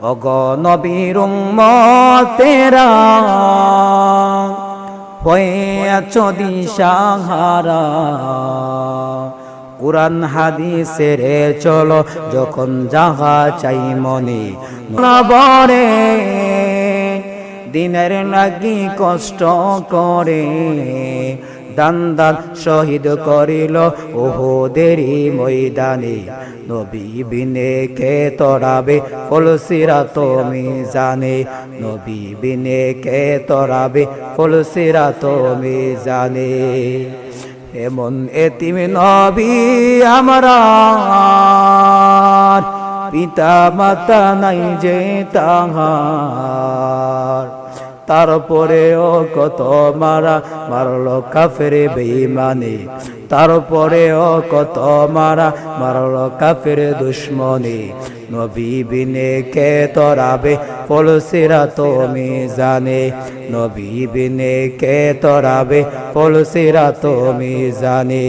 ওগো নবীর উম্মতেরা হয়েছ দিশাহারা কুরআন হাদিসের চলো যখন যাহা চাই মনে নবরে দিনের লাগি কষ্ট করে দান দান শহীদ করিল উহুদেরই ময়দানে নবী বিনে কে তরাবে ফুলসিরাত মিজানে নবী বিনে কে তরাবে ফুলসিরাত মিজানে এমন এতিম নবী আমরা পিতা মাতা নাই যে তাহার তারপরেও কত মারা মারলো কাফের বেঈমানে তারপরেও কত মারা মারলো কাফের দুশমনে নবী বিনে কে তরাবে ফুলসিরাত মিজানে নবী বিনে কে তরাবে ফুলসিরাত মিজানে।